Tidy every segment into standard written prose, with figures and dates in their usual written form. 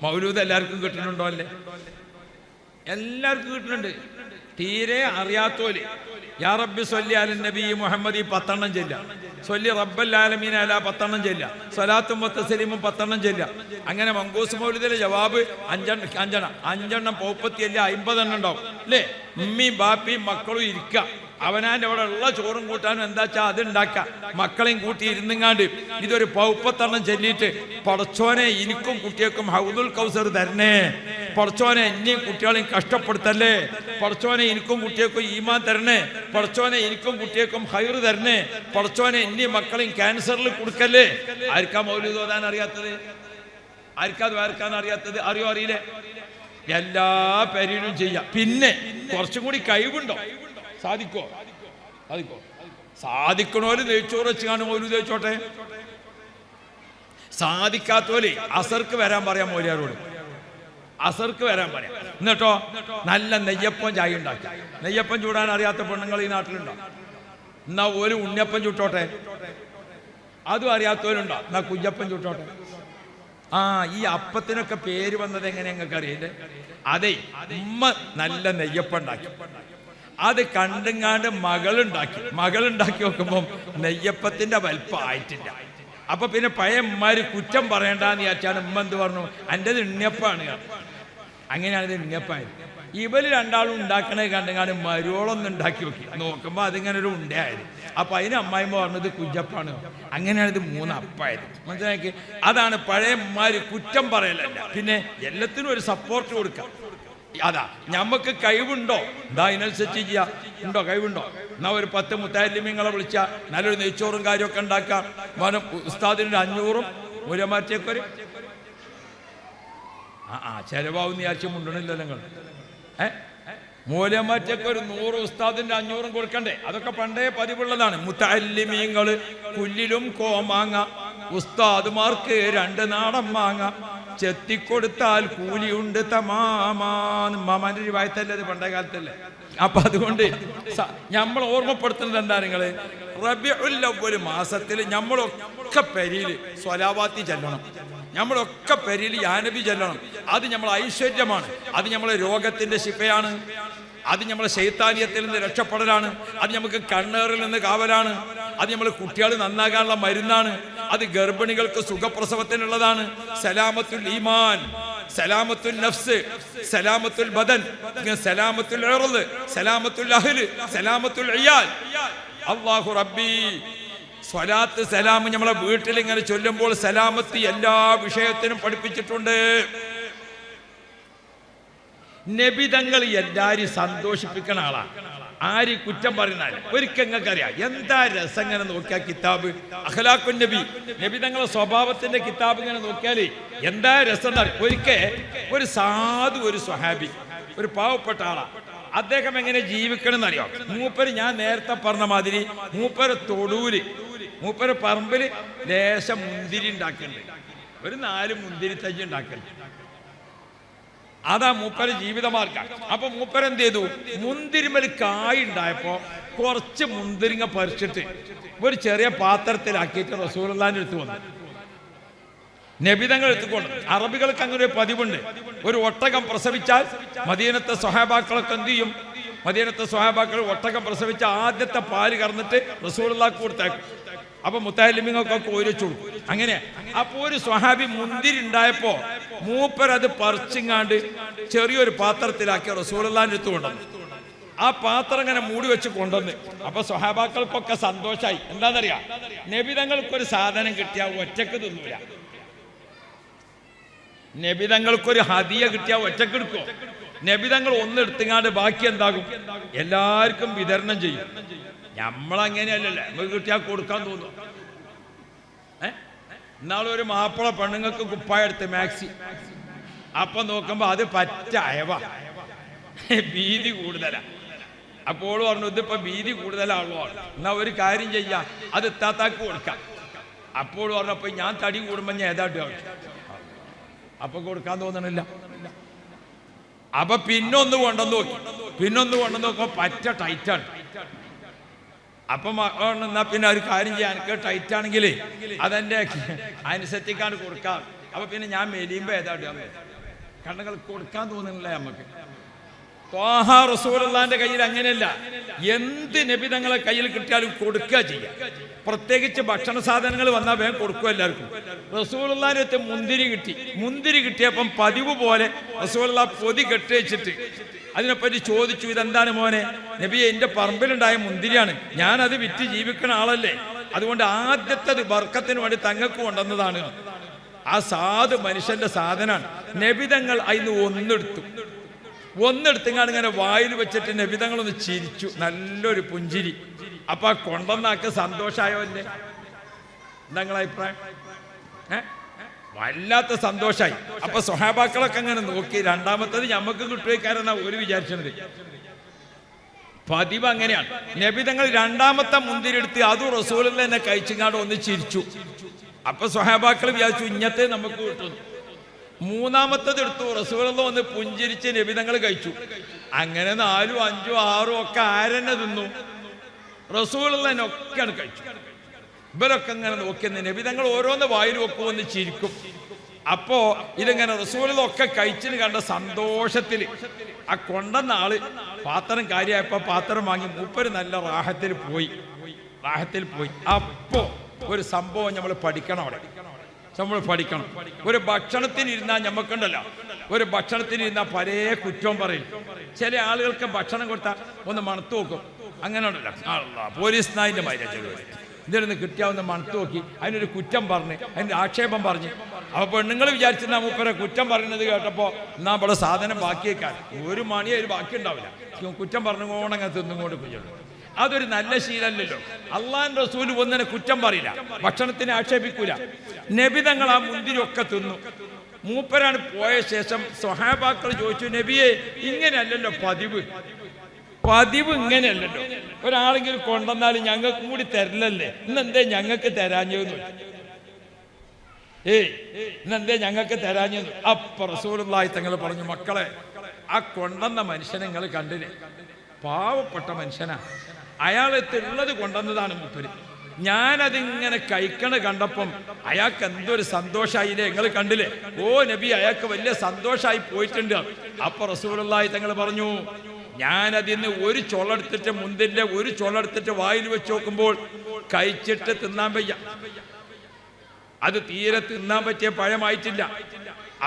മൗലൂദ് എല്ലാവർക്കും കിട്ടുന്നുണ്ടോ? അല്ലേ, എല്ലാവർക്കും കിട്ടുന്നുണ്ട്. തീരെ അറിയാത്തോല് യാ റബ്ബി സ്വല്ലി അലൻ നബി മുഹമ്മദി 10 ചെല്ല, സ്വല്ലി റബ്ബൽ ആലമീൻ അല 10 ചെല്ല, സ്വലാത്തും തസ്ലീമും 10 ചെല്ല. അങ്ങനെ മങ്കൂസ് മൗലിദിലെ ജവാബ് 5 പോപ്പത്തിയല്ല 50 ഉണ്ടാവും അല്ലേ. ഉമ്മയും ബാപ്പിയും മക്കളും ഇരിക്കുക, അവനാൻ്റെ അവിടെ ഉള്ള ചോറും കൂട്ടാനും എന്താ വെച്ചാൽ അത് ഉണ്ടാക്കുക, മക്കളെയും കൂട്ടി ഇരുന്നിങ്ങാണ്ട് ഇതൊരു 50 ചെല്ലിയിട്ട് പടച്ചോനെ എനിക്കും കുട്ടികൾക്കും ഹൗദുൽ കൗസർ തരണേ, പടച്ചോനെ എന്നെയും കുട്ടികളെയും കഷ്ടപ്പെടുത്തല്ലേ, പടച്ചോനെ എനിക്കും കുട്ടികൾക്കും ഈമാൻ തരണേ, പടച്ചോനെ എനിക്കും കുട്ടികൾക്കും ഹൈർ തരണേ, പടച്ചോനെ എന്നെയും മക്കളെയും ക്യാൻസറിൽ കൊടുക്കല്ലേ. ആർക്കാ മൗലൂദ് ഓതാൻ അറിയാത്തത്? ആർക്കാത് വേർക്കാൻ അറിയാത്തത്? അറിയോ? അറിയില്ലേ? എല്ലാ പേരിലും ചെയ്യാം. പിന്നെ കുറച്ചും കൂടി കഴിവുണ്ടോ? സാധിക്കോ? സാധിക്കണോല് നെയ്ച്ചോറ് വെച്ച് കാണും മൗലൂദ് വെച്ചോട്ടെ. സാധിക്കാത്തോല് അസർക്ക് വരാൻ പറയാം, മൗലിയാരോട് അസർക്ക് വരാൻ പറയാം. എന്നിട്ടോ നല്ല നെയ്യപ്പം ചായ ഉണ്ടാക്കി. നെയ്യപ്പം ചൂടാൻ അറിയാത്ത പെണ്ണുങ്ങൾ ഈ നാട്ടിലുണ്ടോ? എന്നാ ഒരു ഉണ്ണിയപ്പം ചുട്ടോട്ടെ. അതും അറിയാത്തവരുണ്ടോ? എന്നാ കുയ്യപ്പം ചുട്ടോട്ടെ. ഈ അപ്പത്തിനൊക്കെ പേര് വന്നത് എങ്ങനെ നിങ്ങൾക്ക് അറിയില്ലേ? അതെ, ഉമ്മ നല്ല നെയ്യപ്പം ഉണ്ടാക്കി, അത് കണ്ടുങ്ങാണ്ട് മകളുണ്ടാക്കി നോക്കുമ്പം നെയ്യപ്പത്തിന്റെ വലിപ്പം ആയിട്ടില്ല. അപ്പൊ പിന്നെ പഴയ ഉമ്മാര് കുറ്റം പറയണ്ടെന്ന് വിചാരിച്ചാണ് ഉമ്മ എന്ത് പറഞ്ഞു, എൻ്റെ ഉണ്ണിയപ്പാണ്. അങ്ങനെയാണ് ഇത് ഉണ്ണിയപ്പായത്. ഇവര് രണ്ടാളും ഉണ്ടാക്കണത് കണ്ടുങ്ങാണ്ട് മരുവോളൊന്നും ഉണ്ടാക്കി നോക്കുമ്പോ അതിങ്ങനെ ഒരു ഉണ്ടയായത്. അപ്പൊ അതിന് അമ്മായിമ്മ പറഞ്ഞത് കുഞ്ഞപ്പാണ്. അങ്ങനെയാണ് ഇത് 3 അപ്പായത്. മനസ്സിലാക്കി? അതാണ് പഴയ ഉമ്മാര് കുറ്റം പറയലല്ല, പിന്നെ എല്ലാത്തിനും ഒരു സപ്പോർട്ട് കൊടുക്കാം. അതാ ഞമ്മക്ക് കഴിവുണ്ടോ, എന്താ അതിനനുസരിച്ച് ചെയ്യാ. ഉണ്ടോ? കഴിവുണ്ടോ? എന്നാ ഒരു 10 മുത്താലിമീങ്ങളെ വിളിച്ചാൽ നല്ലൊരു നെയ്ച്ചോറും കാര്യമൊക്കെ ഉണ്ടാക്കാം. ഉസ്താദിന് 500 മൂലമാറ്റേക്കൊരു ചെലവാകുന്ന വിചാരിച്ച മുണ്ടണില്ലോ നിങ്ങൾ. മൂലമാറ്റൊക്കെ ഒരു 100 ഉസ്താദിന്റെ 500 കൊടുക്കണ്ടേ? അതൊക്കെ പണ്ടേ പതിവുള്ളതാണ്. മുത്തല്ലിമീങ്ങള് പുല്ലിലും കോമാങ്ങ, ഉസ്താദുമാർക്ക് 2 നാടൻ മാങ്ങ, ചെത്തിക്കൊടുത്താൽ കൂലിയുണ്ട് തമാമാന്ന് മാമാന്റെ ഒരു വായത്തല്ലേ അത്, പണ്ടേ കാലത്തല്ലേ. അപ്പൊ അതുകൊണ്ട് നമ്മൾ ഓർമ്മപ്പെടുത്തുന്നത് എന്താ നിങ്ങള്, റബീഉൽ അവ്വൽ മാസത്തിൽ നമ്മളൊക്കെ പെരിയിൽ സ്വലാവാത്തി ചെല്ലണം, നമ്മളൊക്കെ പെരിയിൽ യാ നബി ചെല്ലണം. അത് നമ്മളെ ഐശ്വര്യമാണ്, അത് നമ്മളെ രോഗത്തിന്റെ ശിഫയാണ്, അത് നമ്മളെ ശൈത്താനിയത്തിൽ നിന്ന് രക്ഷപ്പെടലാണ്, അത് നമുക്ക് കണ്ണേറിൽ നിന്ന് കാവലാണ്, അത് നമ്മളെ കുട്ടികൾ നന്നാകാനുള്ള മരുന്നാണ്, അത് ഗർഭിണികൾക്ക് സുഖപ്രസവത്തിനുള്ളതാണ്. സലാമത്തുൽ ഈമാൻ, സലാമത്തുൽ നഫ്സ്, സലാമത്തുൽ ബദൻ, സലാമത്തുൽ ഇർദ്, സലാമത്തുൽ അഹ്ല്, സലാമത്തുൽ ഇയാൽ. അല്ലാഹു റബ്ബി സ്വലാത്ത് സലാം നമ്മളെ വീട്ടിൽ ഇങ്ങനെ ചൊല്ലുമ്പോൾ സലാമത്ത് എല്ലാ വിഷയത്തിനും പഠിപ്പിച്ചിട്ടുണ്ട്. നബിതങ്ങൾ എല്ലാരും സന്തോഷിപ്പിക്കണ ആളാണ്. ആര് കുറ്റം പറയുന്നാൽ ഒരിക്കൽ നിങ്ങൾക്കറിയാം എന്താ രസം. ഇങ്ങനെ നോക്കിയാൽ കിതാബ് അഖ്ലാഖുൻ നബി, നബിതങ്ങളുടെ സ്വഭാവത്തിന്റെ കിതാബ് ഇങ്ങനെ നോക്കിയാൽ എന്താ രസം. ഒരിക്കൽ ഒരു സാധു, ഒരു സ്വഹാബി, ഒരു പാവപ്പെട്ട ആളാണ്. അദ്ദേഹം എങ്ങനെ ജീവിക്കണം എന്നറിയാം. മൂപ്പര് ഞാൻ നേരത്തെ പറഞ്ഞ മാതിരി മൂപ്പര് തൊടൂര്, മൂപ്പര് പറമ്പില് ലേശം മുന്തിരി ഉണ്ടാക്കുന്നുണ്ട്, ഒരു 4 മുന്തിരി തജ്ജ് ഉണ്ടാക്കുന്നുണ്ട്. അതാ മൂപ്പര് ജീവിതമാർഗം. അപ്പൊ മൂപ്പര് എന്ത് ചെയ്തു, മുന്തിരിമേൽ കായ് ഉണ്ടായപ്പോ കുറച്ച് മുന്തിരിങ്ങ പറിച്ചിട്ട് ഒരു ചെറിയ പാത്രത്തിലാക്കിയിട്ട് റസൂലുള്ളാഹിന്റെ അടുത്ത് വന്നു. നബിതങ്ങൾ എടുത്തുകൊണ്ട്, അറബികൾക്ക് അങ്ങനെ ഒരു പതിവുണ്ട്. ഒരു ഒട്ടകം പ്രസവിച്ചാൽ മദീനത്തെ സ്വഹാബാക്കളൊക്കെ എന്ത് ചെയ്യും, മദീനത്തെ സ്വഹാബാക്കൾ ഒട്ടകം പ്രസവിച്ച ആദ്യത്തെ പാല് കറന്നിട്ട് റസൂലുള്ളാഹിക്ക് കൊടുത്തേക്കും. അപ്പൊ മുത്തല്ലിമീങ്ങൾക്കൊക്കെ ഓരിച്ചു കൊടുക്കും. അങ്ങനെ അപ്പൊ ഒരു സ്വഹാബി മുന്തിരി ഉണ്ടായപ്പോ മൂപ്പരത് പറിച്ചിങ്ങാണ്ട് ചെറിയൊരു പാത്രത്തിലാക്കി റസൂലുള്ളാഹിന്റെ അടുത്ത് കൊണ്ടുവന്നു. ആ പാത്രം ഇങ്ങനെ മൂടി വെച്ച് കൊണ്ടുവന്ന്. അപ്പൊ സ്വഹാബാക്കൾക്കൊക്കെ സന്തോഷായി. എന്താണെന്നറിയാം, നബിതങ്ങൾക്കൊരു സാധനം കിട്ടിയാൽ ഒറ്റക്ക് തിന്നൂല. നബിതങ്ങൾക്കൊരു ഹദിയ കിട്ടിയാൽ ഒറ്റക്ക് എടുക്കോ? നബിതങ്ങൾ ഒന്നെടുത്തുങ്ങാണ്ട് ബാക്കി എന്താകും, എല്ലാവർക്കും വിതരണം ചെയ്യും. നമ്മളങ്ങനെയല്ലല്ലേ, നമുക്ക് കിട്ടിയാൽ കൊടുക്കാൻ തോന്നും. ഇന്നാളൊരു മാപ്പിള പെണ്ണുങ്ങൾക്ക് കുപ്പായ എടുത്ത് മാക്സി, അപ്പൊ നോക്കുമ്പോ അത് പറ്റ അയവ, വീതി കൂടുതലാ. അപ്പോൾ പറഞ്ഞു ഇതിപ്പോ വീതി കൂടുതലാണല്ലോ, എന്നാ ഒരു കാര്യം ചെയ്യാം, അത് ഇത്താത്താക്ക് കൊടുക്കാം. അപ്പോൾ പറഞ്ഞപ്പോ ഞാൻ തടി കൂടുമ്പോ ഞാൻ ഏതാണ്ട് അപ്പൊ കൊടുക്കാൻ തോന്നണില്ല. അപ്പൊ പിന്നൊന്ന് കൊണ്ടുവന്ന് നോക്കുമ്പോ പറ്റ ടൈറ്റാണ്. അപ്പം എന്നാ പിന്നെ ഒരു കാര്യം ചെയ്യാൻ, എനിക്ക് ടൈറ്റ് ആണെങ്കിൽ അതെന്റെ അനുസരിച്ചാണ് കൊടുക്കാം. അപ്പൊ പിന്നെ ഞാൻ മെലിയുമ്പോ ഏതാണ്ട് കണ്ണുകൾ കൊടുക്കാൻ തോന്നുന്നില്ല നമുക്ക്. ത്വാഹ റസൂലുള്ളാഹിന്റെ കയ്യിൽ അങ്ങനെയല്ല, എന്ത് നബി തങ്ങളെ കയ്യിൽ കിട്ടിയാലും കൊടുക്കുക ചെയ്യാം. പ്രത്യേകിച്ച് ഭക്ഷണ സാധനങ്ങൾ വന്നാൽ വേഗം കൊടുക്കുക എല്ലാവർക്കും. റസൂലുള്ളാഹിന്റെ അടുത്ത് മുന്തിരി കിട്ടിയപ്പം പതിവ് പോലെ റസൂലുള്ളാഹി പൊതി കെട്ടി വെച്ചിട്ട് അതിനെപ്പറ്റി ചോദിച്ചു, ഇതെന്താണ് മോനെ? നബിയെ, എൻ്റെ പറമ്പിലുണ്ടായ മുന്തിരിയാണ്, ഞാനത് വിറ്റ് ജീവിക്കുന്ന ആളല്ലേ, അതുകൊണ്ട് ആദ്യത്തെ ബർക്കത്തിന് വേണ്ടി തങ്ങൾക്ക് കൊണ്ടുവന്നതാണ്. ആ സാധു മനുഷ്യന്റെ സാധനമാണ്. നബിതങ്ങൾ അതിന് ഒന്നെടുത്തിങ്ങാണ് ഇങ്ങനെ വായിൽ വെച്ചിട്ട് നബിതങ്ങളൊന്ന് ചിരിച്ചു, നല്ലൊരു പുഞ്ചിരി. അപ്പൊ ആ കൊണ്ടുവന്നാക്ക് സന്തോഷമായല്ലേ? എന്താ അഭിപ്രായം? വല്ലാത്ത സന്തോഷായി. അപ്പൊ സ്വഹാബാക്കളൊക്കെ അങ്ങനെ നോക്കി. രണ്ടാമത്തത് ഞമ്മക്ക് കിട്ടുവയ്ക്കാരെന്നാ ഒരു വിചാരിച്ചത്. പതിവ് അങ്ങനെയാണ്. നബിതങ്ങൾ രണ്ടാമത്തെ മുന്തിരി എടുത്ത് അതും റസൂലുള്ളാഹി തന്നെ കഴിച്ചിങ്ങാണ്ട് ഒന്ന് ചിരിച്ചു. അപ്പൊ സ്വഹാബാക്കൾ വിചാരിച്ചു ഇഞ്ഞത്തെ നമുക്ക് കിട്ടുന്നു. മൂന്നാമത്തത് എടുത്തു, റസൂലുള്ളാഹി ഒന്ന് പുഞ്ചിരിച്ച് നബിതങ്ങൾ കഴിച്ചു. അങ്ങനെ 4, 5, 6 ഒക്കെ ആരെന്നെ തിന്നു? റസൂലുള്ളാഹി ഒക്കെയാണ് കഴിച്ചു. ഇവരൊക്കെ ഇങ്ങനെ നോക്കിയെന്ന് നബിതങ്ങൾ ഓരോന്ന് വായിൽ വെക്കുമെന്ന് ചിരിക്കും. അപ്പോ ഇതിങ്ങനെ റസൂലുള്ളാഹി ഒക്കെ കഴിച്ചിന് കണ്ട സന്തോഷത്തിൽ ആ കൊണ്ടുവന്ന ആള് പാത്രം കാര്യമായപ്പോ പാത്രം വാങ്ങി മൂപ്പര് നല്ല റാഹത്തിൽ പോയി. അപ്പോ ഒരു സംഭവം നമ്മൾ പഠിക്കണം. ഒരു ഭക്ഷണത്തിനിരുന്നാൽ ഞമ്മക്കുണ്ടല്ലോ, ഒരു ഭക്ഷണത്തിനിരുന്നാൽ പല കുറ്റവും പറയും. ചില ആളുകൾക്ക് ഭക്ഷണം കൊടുത്താൽ ഒന്ന് മണത്ത് നോക്കും, അങ്ങനെ ഉണ്ടല്ലോ. പോലീസ് നായിന്റെ മൈരാജ് ഇതിലൊന്ന് കിട്ടിയാവുന്ന മണത്ത് നോക്കി അതിനൊരു കുറ്റം പറഞ്ഞ് അതിൻ്റെ ആക്ഷേപം പറഞ്ഞ്. അപ്പൊ പെണ്ണുങ്ങൾ വിചാരിച്ചിരുന്ന മൂപ്പരെ കുറ്റം പറയുന്നത് കേട്ടപ്പോ എന്നാ ഇവിടെ സാധനം ബാക്കിയേക്കാൻ ഒരു മണി അതിൽ ബാക്കി ഉണ്ടാവില്ല, കുറ്റം പറഞ്ഞുകൊണ്ടങ്ങനെ തിന്നുകൊണ്ട് പോയുള്ളൂ. അതൊരു നല്ല ശീലമല്ലല്ലോ. അള്ളാഹിന്റെ റസൂൽ ഒന്നിനെ കുറ്റം പറയില്ല, ഭക്ഷണത്തിനെ ആക്ഷേപിക്കൂല. നബിതങ്ങൾ ആ മുന്തിരി ഒക്കെ തിന്നു. മൂപ്പരാണ് പോയ ശേഷം സ്വഹാബാക്കൾ ചോദിച്ചു, നബിയെ ഇങ്ങനെയല്ലല്ലോ പതിവ് ഇങ്ങനെയല്ലല്ലോ, ഒരാളെങ്കിലും കൊണ്ടുവന്നാലും ഞങ്ങൾക്ക് കൂടി തരില്ലല്ലേ, ഇന്നെന്തേ ഞങ്ങൾക്ക് തരാഞ്ഞെന്ന്? ഇന്നെന്തേ ഞങ്ങൾക്ക് തരാഞ്ഞെന്ന്? അപ്പൊ റസൂലുള്ളാഹി തങ്ങൾ പറഞ്ഞു, മക്കളെ, ആ കൊണ്ടുവന്ന മനുഷ്യനെ നിങ്ങൾ കണ്ടില്ലേ? പാവപ്പെട്ട മനുഷ്യനാ, അയാളെത്തുള്ളത് കൊണ്ടുവന്നതാണ് മൂപ്പര്. ഞാനതിങ്ങനെ കഴിക്കണ കണ്ടപ്പം അയാൾക്ക് എന്തൊരു സന്തോഷായില്ലേ, നിങ്ങൾ കണ്ടില്ലേ? ഓ നബി, അയാൾക്ക് വലിയ സന്തോഷമായി പോയിട്ടുണ്ട്. അപ്പൊ റസൂലുള്ളാഹി തങ്ങൾ പറഞ്ഞു, ഞാനതിന്ന് ഒരു ചൊളെടുത്തിട്ട് മുന്തിന്റെ ഒരു ചൊളെടുത്തിട്ട് വായിൽ വെച്ച് നോക്കുമ്പോൾ കഴിച്ചിട്ട് തിന്നാൻ വയ്യ, അത് തീരെ തിന്നാൻ പറ്റിയ പഴമായിട്ടില്ല.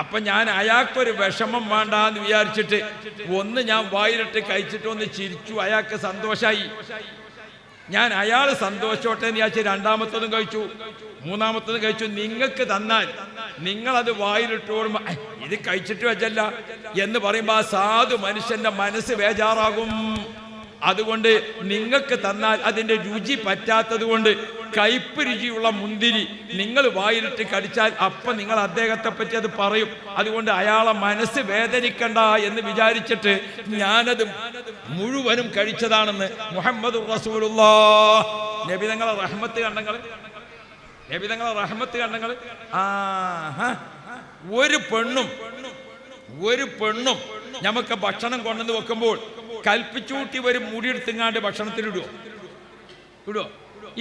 അപ്പൊ ഞാൻ അയാൾക്കൊരു വിഷമം വേണ്ടാന്ന് വിചാരിച്ചിട്ട് ഒന്ന് ഞാൻ വായിലിട്ട് കഴിച്ചിട്ട് ഒന്ന് ചിരിച്ചു, അയാൾക്ക് സന്തോഷായി. ഞാൻ അയാൾ സന്തോഷോട്ടെ എന്ന് വിചാരിച്ച് രണ്ടാമത്തതും കഴിച്ചു, മൂന്നാമത്തതും കഴിച്ചു. നിങ്ങൾക്ക് തന്നാൽ നിങ്ങളത് വായിലിട്ടോടുമ്പോ ഇത് കഴിച്ചിട്ട് വെച്ചല്ല എന്ന് പറയുമ്പോ ആ സാധു മനുഷ്യന്റെ മനസ്സ് ബേജാറാകും. അതുകൊണ്ട് നിങ്ങൾക്ക് തന്നാൽ അതിന്റെ രുചി പറ്റാത്തത് കൊണ്ട് കയ്പ് രുചിയുള്ള മുന്തിരി നിങ്ങൾ വായിലിട്ട് കടിച്ചാൽ അപ്പൊ നിങ്ങൾ അദ്ദേഹത്തെ പറ്റി അത് പറയും. അതുകൊണ്ട് അയാളെ മനസ്സ് വേദനിക്കണ്ട എന്ന് വിചാരിച്ചിട്ട് ഞാനത് മുഴുവനും കഴിച്ചതാണെന്ന് മുഹമ്മദ് റസൂലുള്ളാഹ്. നബിതങ്ങളെ റഹ്മത്ത് കണ്ടങ്ങൾ. ഒരു പെണ്ണും നമുക്ക് ഭക്ഷണം കൊണ്ടുവന്ന് വെക്കുമ്പോൾ കൽപ്പിച്ചൂട്ടി ഒരു മുടി എടുത്തിങ്ങാണ്ട് ഭക്ഷണത്തിലിടുവോ?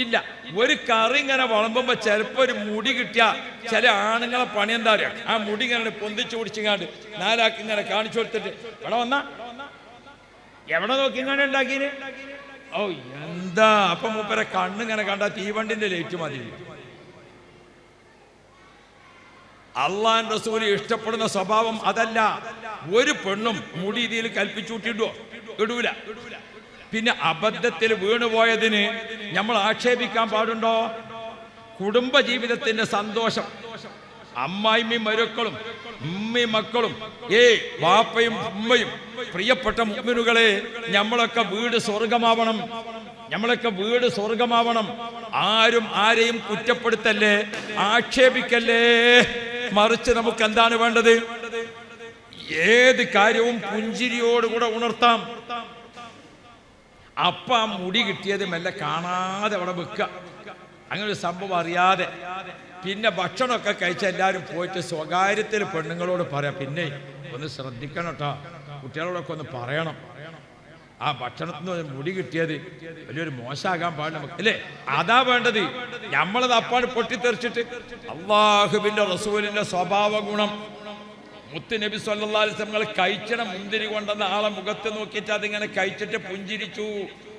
ഇല്ല. ഒരു കറി ഇങ്ങനെ വളമ്പുമ്പോ ചിലപ്പോ ഒരു മുടി കിട്ടിയ ചില ആണുങ്ങളെ പണി എന്താ പറയാ, ആ മുടി ഇങ്ങനെ പൊന്തിച്ചു പിടിച്ചിങ്ങാണ്ട് നാലാക്കി ഇങ്ങനെ കാണിച്ചു കൊടുത്തിട്ട് എവിടെ നോക്കി ഇങ്ങനെ ഉണ്ടാക്കിന്? ഓ എന്താ! അപ്പൊ മൂപ്പരെ കണ്ണിങ്ങനെ കണ്ട തീവണ്ടിന്റെ ലൈറ്റ് മതി. അള്ളാഹുവിന്റെ റസൂൽ ഇഷ്ടപ്പെടുന്ന സ്വഭാവം അതല്ല. ഒരു പെണ്ണും മുടി ഇതിൽ ഇടൂല. പിന്നെ അബദ്ധത്തിൽ വീണുപോയതിന് നമ്മൾ ആക്ഷേപിക്കാൻ പാടുണ്ടോ? കുടുംബ ജീവിതത്തിന്റെ സന്തോഷം, അമ്മായിമ്മയും മരുക്കളും ഉമ്മയും മക്കളും, വാപ്പയും ഉമ്മയും, പ്രിയപ്പെട്ട മുഅ്മിനുകളെ, നമ്മളൊക്കെ വീട് സ്വർഗമാവണം. ആരും ആരെയും കുറ്റപ്പെടുത്തല്ലേ, ആക്ഷേപിക്കല്ലേ. മറിച്ച് നമുക്ക് എന്താണ് വേണ്ടത്? ഏത് കാര്യവും പുഞ്ചിരിയോടുകൂടെ ഉണർത്താം. അപ്പൊ ആ മുടി കിട്ടിയത് മെല്ലെ കാണാതെ അവിടെ വെക്കുക, അങ്ങനെ ഒരു സംഭവം അറിയാതെ. പിന്നെ ഭക്ഷണമൊക്കെ കഴിച്ച എല്ലാവരും പോയിട്ട് സ്വകാര്യത്തിൽ പെണ്ണുങ്ങളോട് പറയാം, പിന്നെ ഒന്ന് ശ്രദ്ധിക്കണം കേട്ടോ, കുട്ടികളോടൊക്കെ ഒന്ന് പറയണം, ആ ഭക്ഷണത്തിന് മുടി കിട്ടിയത് വലിയൊരു മോശമാകാൻ പാടില്ല നമുക്ക്, അല്ലേ? അതാ വേണ്ടത്. നമ്മളത് അപ്പാണ് പൊട്ടിത്തെറിച്ചിട്ട് അല്ലാഹുവിന്റെ റസൂലിന്റെ സ്വഭാവ ഗുണം മുത്ത് നബി സല്ലല്ലാഹു അലൈഹി വസല്ലം കഴിച്ചണ മുന്തിരി കൊണ്ടെന്ന ആളെ മുഖത്ത് നോക്കിയിട്ട് അതിങ്ങനെ കഴിച്ചിട്ട് പുഞ്ചിരിച്ചു.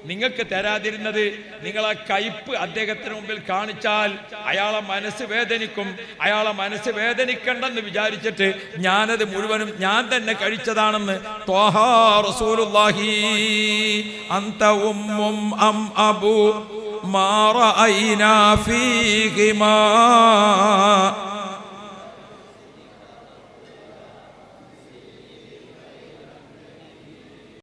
നിങ്ങൾക്ക് തരാതിരുന്നത് നിങ്ങളെ കയ്പ് അദ്ദേഹത്തിന് മുമ്പിൽ കാണിച്ചാൽ അയാളെ മനസ്സ് വേദനിക്കും. അയാളെ മനസ്സ് വേദനിക്കണ്ടെന്ന് വിചാരിച്ചിട്ട് ഞാനത് മുഴുവനും ഞാൻ തന്നെ കഴിച്ചതാണെന്ന് ത്വാഹ റസൂലുള്ളാഹി അന്ത ഉമ്മും അം അബു മാ റഅയ്നാ ഫീഹിമാ